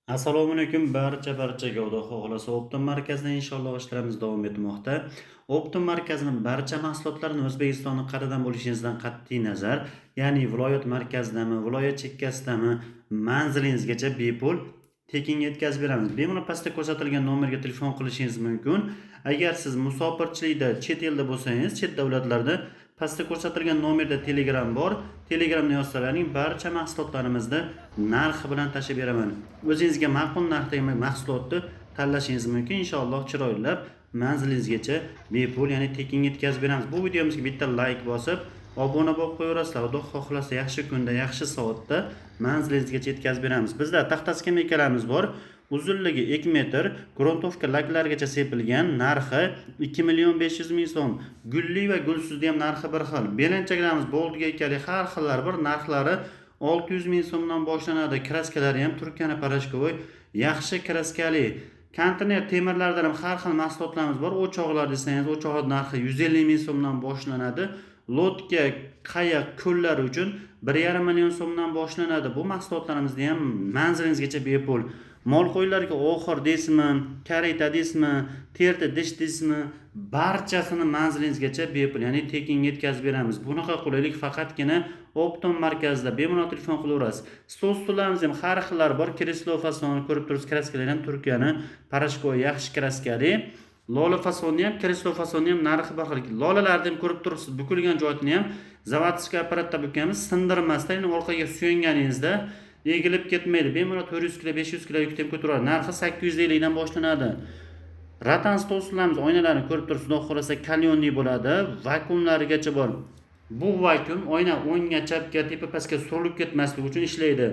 Assalomu alaykum barchaga Xudo xohlasa Optim markazida inshaalloh ishlarimiz davom etmoqda. Optim markazining barcha mahsulotlarini O'zbekistonning qaridan bo'lishingizdan qat'iy nazar, ya'ni viloyat markazidami, viloyat chekkasidami, manzilingizgacha bepul tekin yetkazib beramiz. Bemalol pastda ko'rsatilgan nomerga telefon qilishingiz mumkin. Agar siz musofirchilikda chet elda bo'lsangiz, chet davlatlarda pastda ko'rsatilgan nomerda Telegram bor. Telegramda yozsalaring barcha mahsulotlarimizni narxi bilan tashib beraman. O'zingizga ma'qul narxdagi mahsulotni tanlashingiz mumkin. Inshaalloh chiroylab manzilingizgacha bepul, ya'ni tekin yetkazib beramiz. Bu videomizga bitta like bosib, obuna bo'lib qo'yaverasizlar. Xudo xohlasa yaxshi kunda, yaxshi soatda manzilingizgacha yetkazib beramiz. Bizda taxta skameykalarimiz bor. Uzunligi 2 metr, gruntovka laklargacha sepilgan, narxi 2.500.000 so'm. Gulli va gulsizda ham narxi bir xil. Belanchaklarimiz boldiga ekali har xillari bir, narxlari 600.000 so'mdan boshlanadi. Kraskalari ham Turkiyani parashkovoy, yaxshi kraskali. Konteyner temirlardan ham har xil mahsulotlarimiz bor. O'choqlar desangiz, o'choq narxi 150.000 so'mdan boshlanadi. Lotka, qayiq, ko'llar uchun 1,5 million so'mdan boshlanadi. Bu mahsulotlarimizni ham manzilingizgacha bepul. Mol qo'ylarga oxir deysizmi, karita deysizmi, terti dish deysizmi, barchasini manzilingizgacha bepul, ya'ni tekin yetkazib beramiz. Bunaqa qulaylik faqatgina Optim markazida bemalol telefon qilaverasiz. Stol-stullarimiz ham har xillari bor. Kreslo fasoni ko'rib turibsiz, kraskalar ham Turkiyani parashkoy yaxshi kraskali. Lola fasoni ham, kreslo fasoni ham narxi bir xil. Lolalarni ham ko'rib turibsiz, bukilgan joyini ham zavodskiy apparatda bukamiz, sindirmasdan, ya'ni orqaga suyanganingizda egilib ketmaydi. Bemalol 400 kg, 500 kg yukni ko'taradi. Narxi 850 dan boshlanadi. Ratan stol-stullarimiz oynalarini ko'rib turibsiz, xudo xolasa kalyonli bo'ladi. Vakuumlarigacha bor. Bu vakuum oyna o'ngga, chapga, tepa pastga surilib ketmasligi uchun ishlaydi.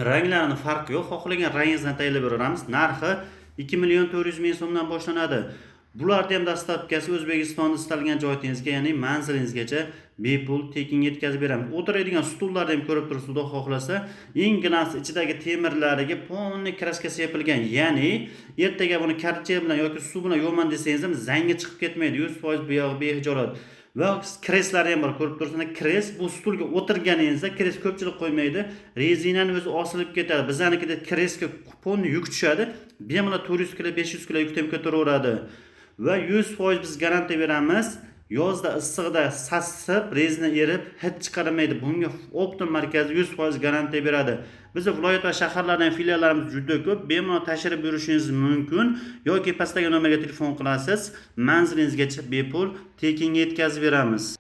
Ranglarini farqi yo'q, xohlagan rangingizni tayyorlab beramiz. Narxi 2.400.000 so'mdan boshlanadi. Bularni ham dastlabkasi O'zbekistonda istalgan joyingizga, ya'ni manzilingizgacha bepul tekin yetkazib beramiz. O'tiradigan stullarni ham ko'rib turibsiz, xudo xohlasa, inglas ichidagi temirlariga ponni kraska sepilgan. Ya'ni ertaga buni karcha bilan yoki suv bilan yuvaman desangiz ham zangi chiqib ketmaydi. 100% bu yog'i behijolat. Va kreslari ham bor, ko'rib turibsiz. Kres bu stulga o'tirganingizda kres ko'pchilik qo'ymaydi. Rezinani o'zi osilib ketadi. Bizlarnikida kresga ponni yuk tushadi. Bemalol 400 kg, 500 kg yukni ko'taraveradi. Va 100% biz garantiya beramiz. Yozda issiqda sassib, rezina erib, hid chiqarmaydi. Bunga Optim markazi 100% garantiya beradi. Bizda viloyat va shaharlardan filiallarimiz juda ko'p. Bemalol tashrif buyurishingiz mumkin yoki pastdagi nomerga telefon qilasiz. Manzilingizgacha bepul tekin yetkazib beramiz.